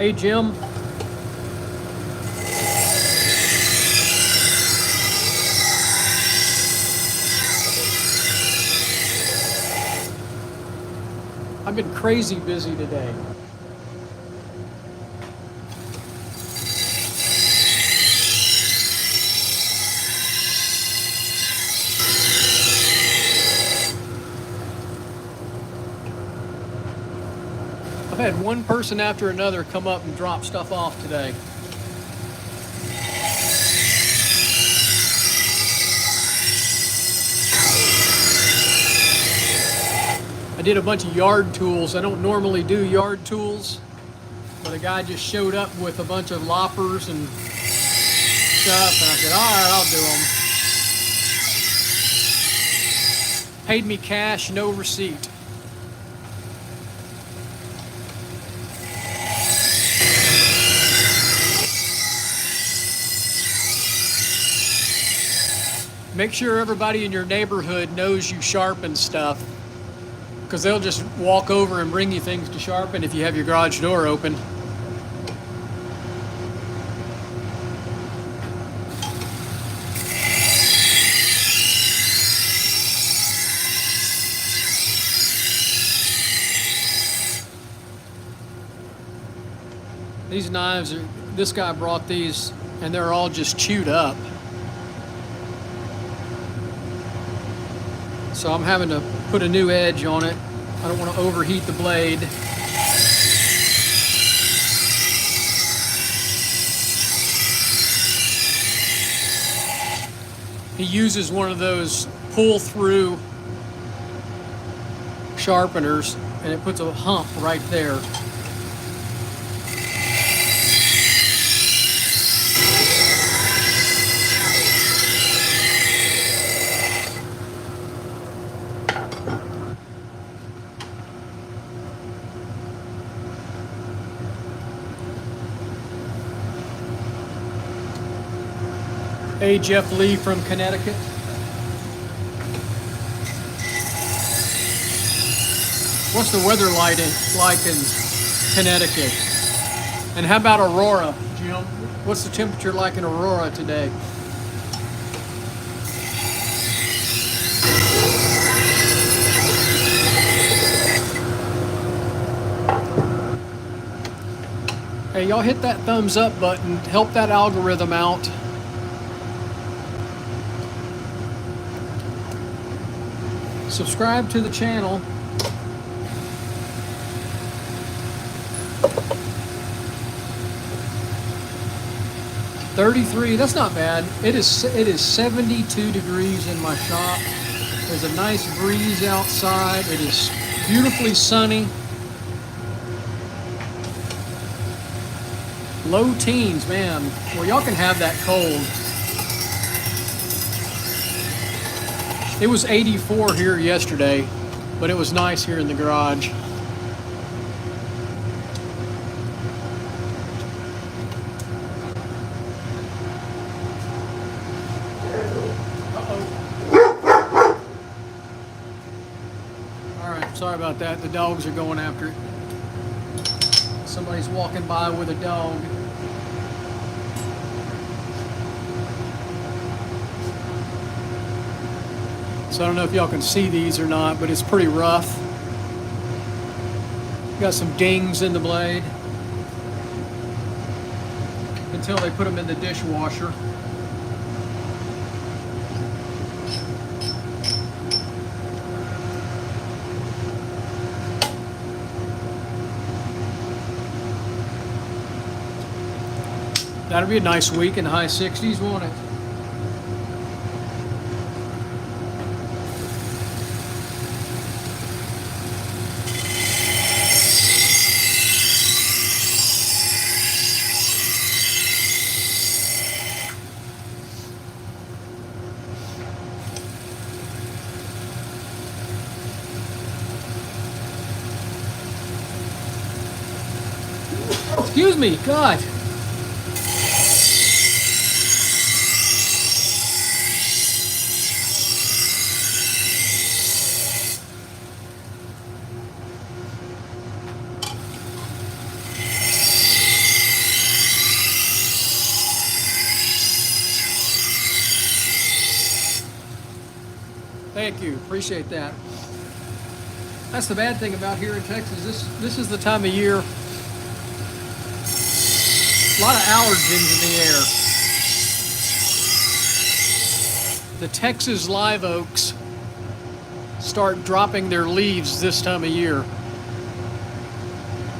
Hey, Jim. I've been crazy busy today. I've had one person after another come up and drop stuff off today. I did a bunch of yard tools. I don't normally do yard tools, but a guy just showed up with a bunch of loppers and stuff, and I said, all right, I'll do them. Paid me cash, no receipt. Make sure everybody in your neighborhood knows you sharpen stuff, because they'll just walk over and bring you things to sharpen if you have your garage door open. These knives, this guy brought these, and they're all just chewed up. So I'm having to put a new edge on it. I don't want to overheat the blade. He uses one of those pull-through sharpeners, and it puts a hump right there. Hey, Jeff Lee from Connecticut. What's the weather like in Connecticut? And how about Aurora, Jim? What's the temperature like in Aurora today? Hey, y'all hit that thumbs up button. Help that algorithm out. Subscribe to the channel. $33, that's not bad. It is 72 degrees in my shop. There's a nice breeze outside. It is beautifully sunny. Low teens, man. Well, y'all can have that cold. It was 84 here yesterday, but it was nice here in the garage. Uh-oh. All right, sorry about that. The dogs are going after it. Somebody's walking by with a dog. So I don't know if y'all can see these or not, but it's pretty rough. Got some dings in the blade until they put them in the dishwasher. That'll be a nice week in the high 60s, won't it? Excuse me, God. Thank you. Appreciate that. That's the bad thing about here in Texas. This is the time of year. A lot of allergens in the air. The Texas live oaks start dropping their leaves this time of year.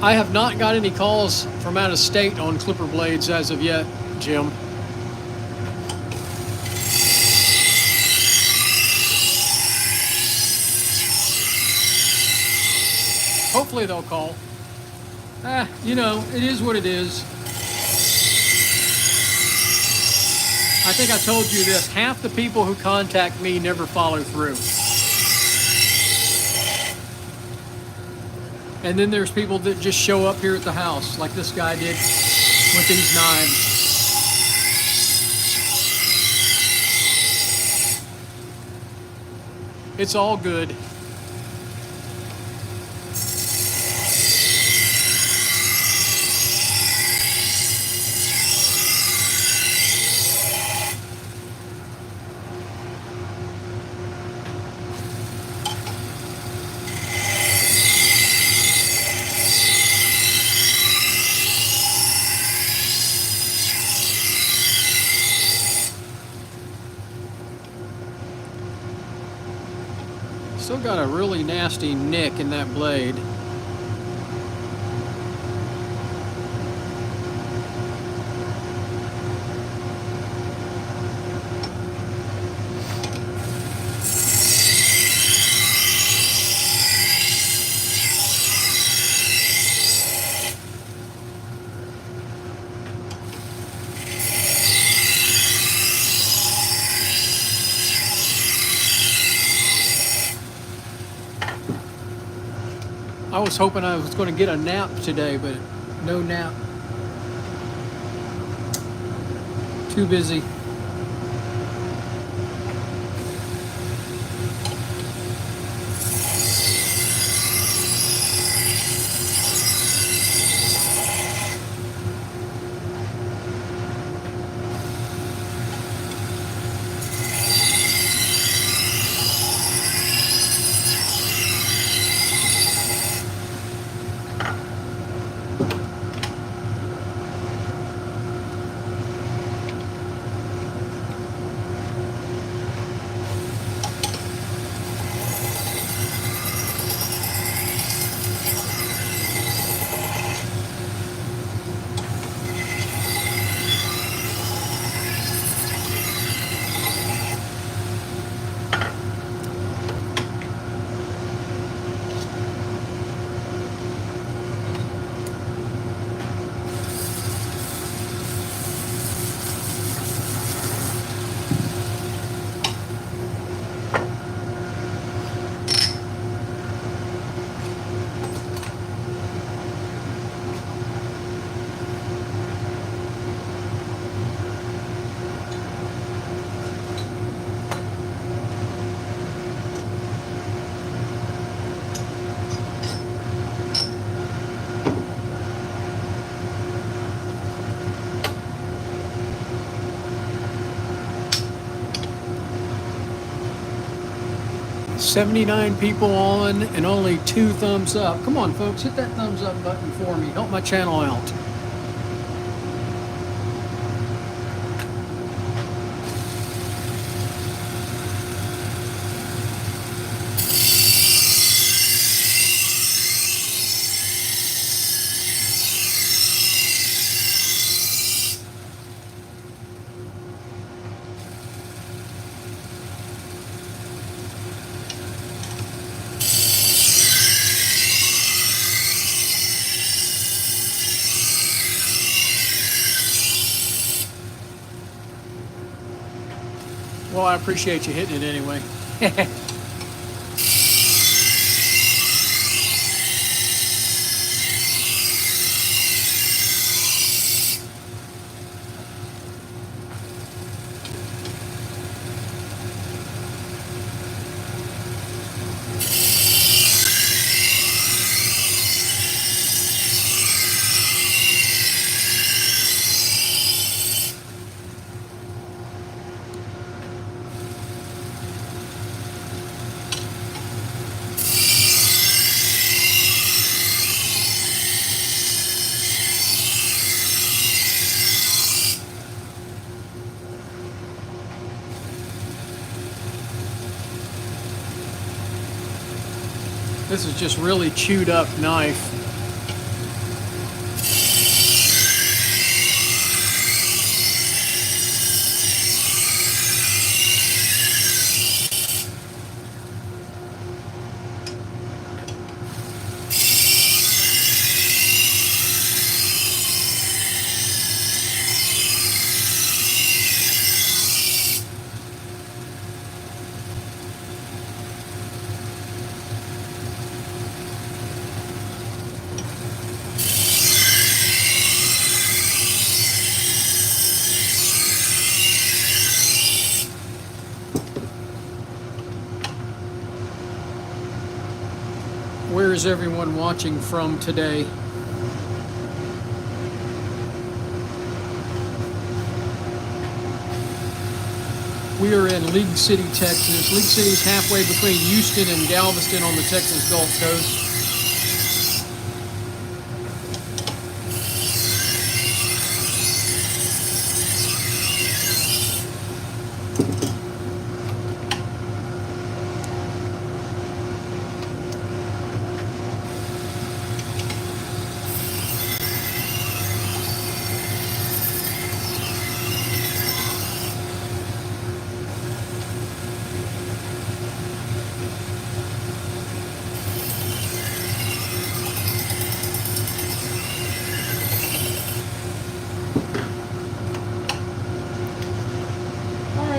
I have not got any calls from out of state on clipper blades as of yet, Jim. Hopefully they'll call. You know, it is what it is. I think I told you this. Half the people who contact me never follow through. And then there's people that just show up here at the house, like this guy did with these knives. It's all good. Still got a really nasty nick in that blade. I was hoping I was going to get a nap today, but no nap. Too busy. $79 people on and only 2 thumbs up. Come on, folks, hit that thumbs up button for me. Help my channel out. Well, I appreciate you hitting it anyway. This is just really chewed up knife. Where is everyone watching from today? We are in League City, Texas. League City is halfway between Houston and Galveston on the Texas Gulf Coast.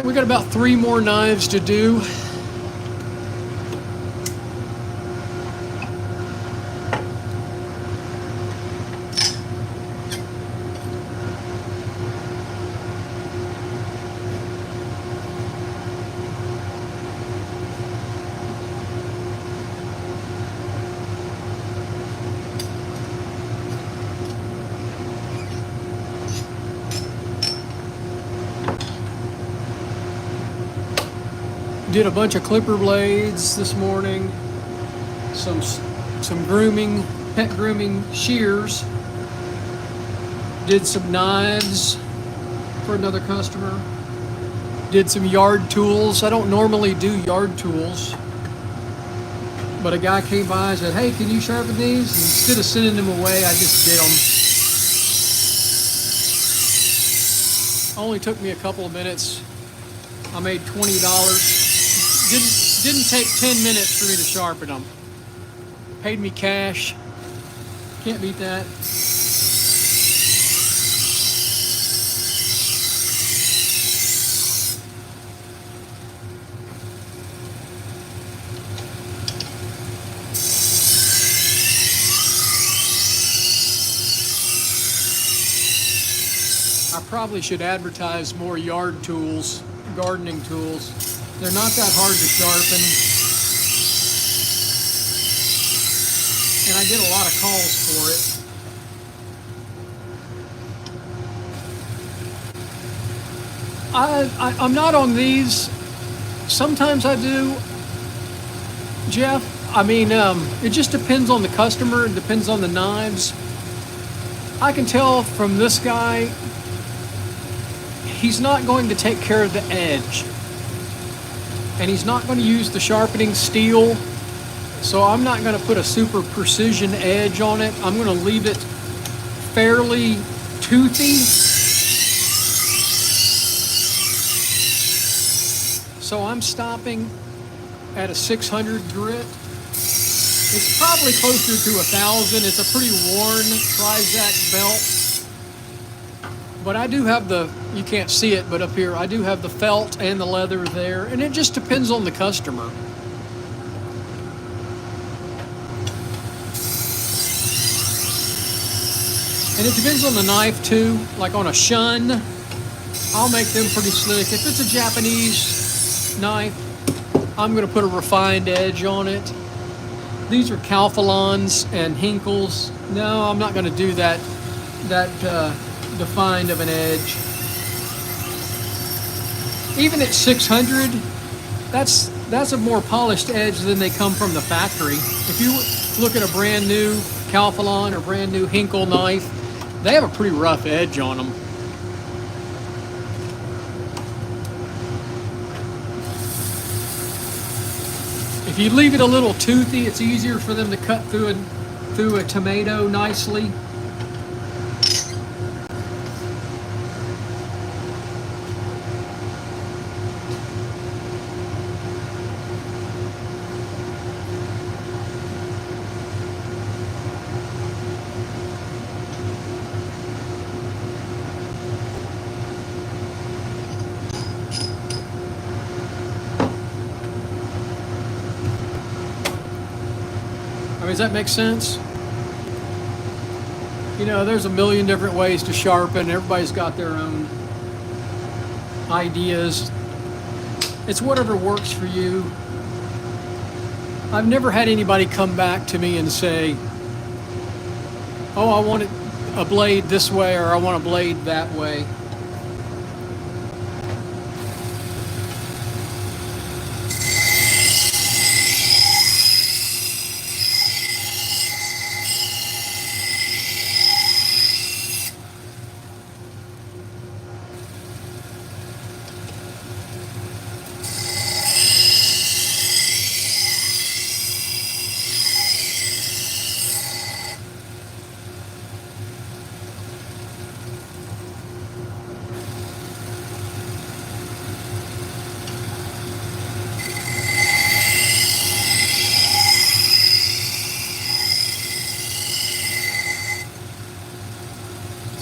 We got about 3 more knives to do. Did a bunch of clipper blades this morning, some grooming, pet grooming shears, did some knives for another customer, did some yard tools. I don't normally do yard tools, but a guy came by and said, "Hey, can you sharpen these?" And instead of sending them away, I just did them. Only took me a couple of minutes. I made $20. Didn't take 10 minutes for me to sharpen them. Paid me cash. Can't beat that. I probably should advertise more yard tools, gardening tools. They're not that hard to sharpen. And I get a lot of calls for it. I'm not on these. Sometimes I do, Jeff. I mean, it just depends on the customer. It depends on the knives. I can tell from this guy, he's not going to take care of the edge. And he's not going to use the sharpening steel, so I'm not going to put a super precision edge on it. I'm going to leave it fairly toothy. So I'm stopping at a 600 grit. It's probably closer to 1,000. It's a pretty worn Trizac belt. But I do have the, you can't see it, but up here, I do have the felt and the leather there, and it just depends on the customer. And it depends on the knife too. Like on a shun, I'll make them pretty slick. If it's a Japanese knife, I'm gonna put a refined edge on it. These are Calphalons and Hinkles. No, I'm not gonna do that defined of an edge. Even at 600, that's a more polished edge than they come from the factory. If you look at a brand new Calphalon or brand new Hinkle knife, they have a pretty rough edge on them. If you leave it a little toothy, it's easier for them to cut through a tomato nicely. I mean, does that make sense? You know, there's a million different ways to sharpen. Everybody's got their own ideas. It's whatever works for you. I've never had anybody come back to me and say, oh, I want a blade this way, or I want a blade that way.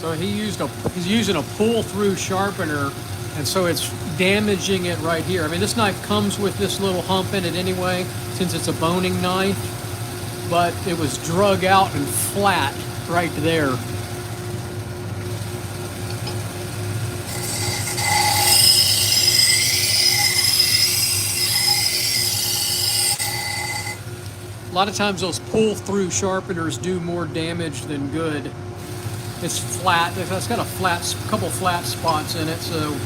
So he's using a pull-through sharpener, and so it's damaging it right here. I mean, this knife comes with this little hump in it anyway, since it's a boning knife, but it was drug out and flat right there. A lot of times those pull-through sharpeners do more damage than good. It's flat. It's got a couple flat spots in it, so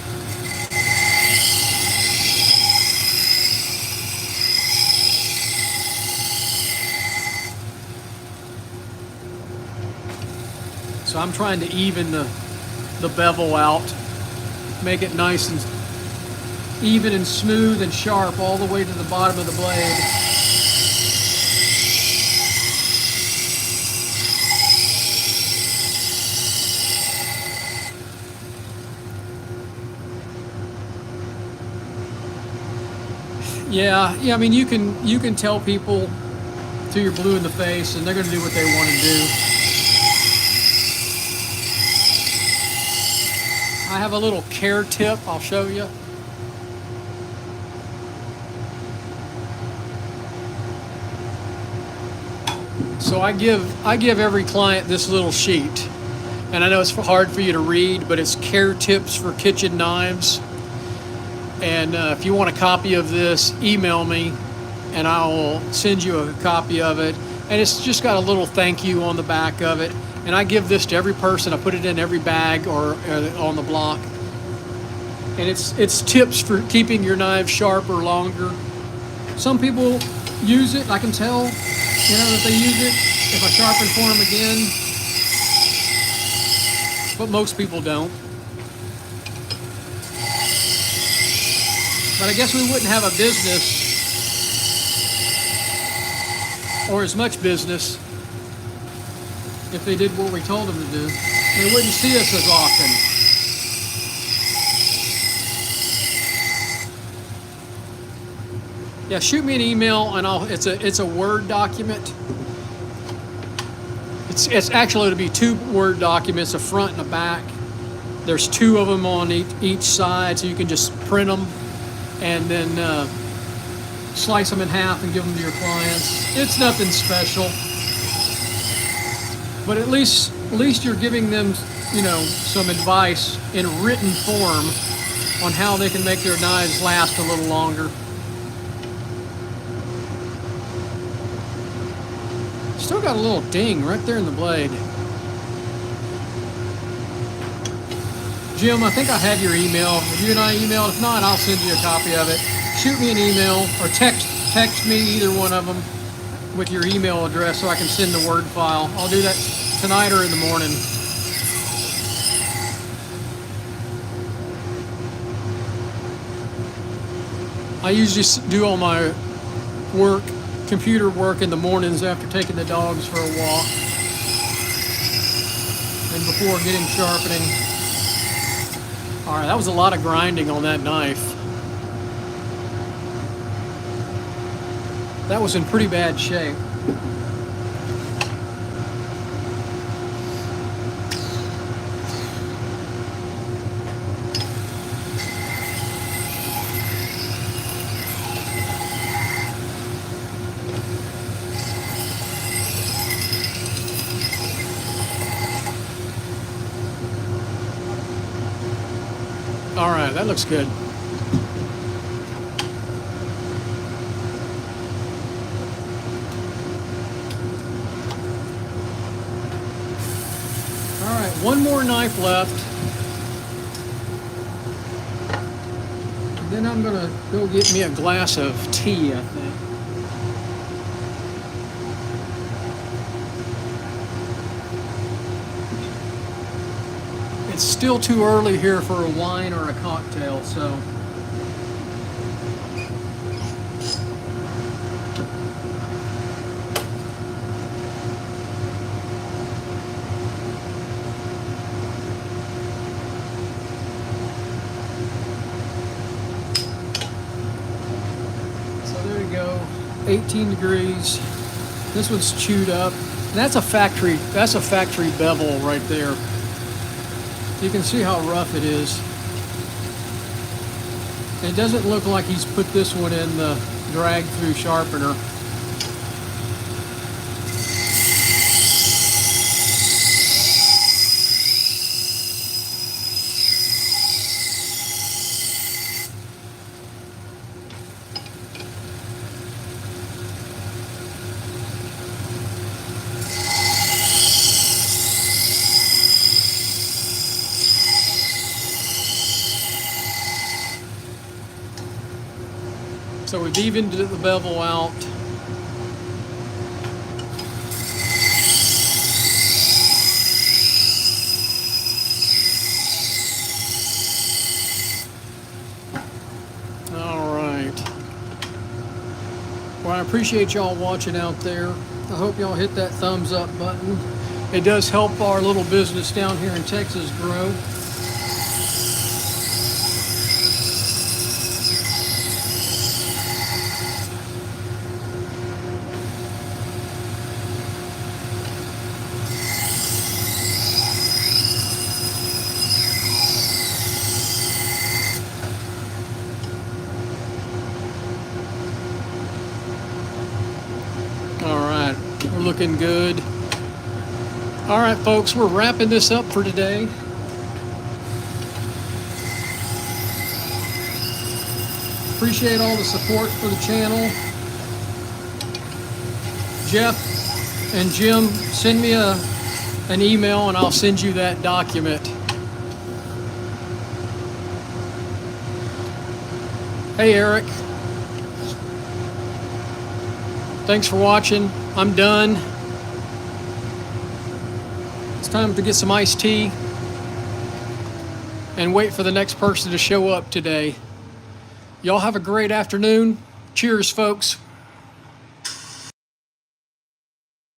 I'm trying to even the bevel out, make it nice and even and smooth and sharp all the way to the bottom of the blade. Yeah. I mean, you can tell people till you're blue in the face, and they're going to do what they want to do. I have a little care tip I'll show you. So I give every client this little sheet, and I know it's hard for you to read, but it's care tips for kitchen knives. And if you want a copy of this, email me and I will send you a copy of it. And it's just got a little thank you on the back of it. And I give this to every person. I put it in every bag or on the block. And it's tips for keeping your knives sharper longer. Some people use it. I can tell, that they use it if I sharpen for them again. But most people don't. But I guess we wouldn't have a business, or as much business, if they did what we told them to do. They wouldn't see us as often. Yeah, shoot me an email, and it's a Word document. It's actually to be 2 Word documents, a front and a back. There's 2 of them on each side, so you can just print them and then slice them in half and give them to your clients. It's nothing special, but at least you're giving them, some advice in written form on how they can make their knives last a little longer. Still got a little ding right there in the blade. Jim, I think I have your email. Have you and I emailed? If not, I'll send you a copy of it. Shoot me an email or text me, either one of them, with your email address so I can send the Word file. I'll do that tonight or in the morning. I usually do all my computer work in the mornings after taking the dogs for a walk and before getting sharpening. All right, that was a lot of grinding on that knife. That was in pretty bad shape. All right, that looks good. All right, one more knife left. And then I'm gonna go get me a glass of tea, I think. It's still too early here for a wine or a cocktail, so. So there you go, 18 degrees. This one's chewed up. And that's a factory bevel right there. You can see how rough it is. It doesn't look like he's put this one in the drag-through sharpener. So we've evened the bevel out. All right. Well, I appreciate y'all watching out there. I hope y'all hit that thumbs up button. It does help our little business down here in Texas grow. All right, we're looking good. All right, folks, we're wrapping this up for today. Appreciate all the support for the channel. Jeff and Jim, send me an email and I'll send you that document. Hey, Eric. Thanks for watching. I'm done. It's time to get some iced tea and wait for the next person to show up today. Y'all have a great afternoon. Cheers, folks.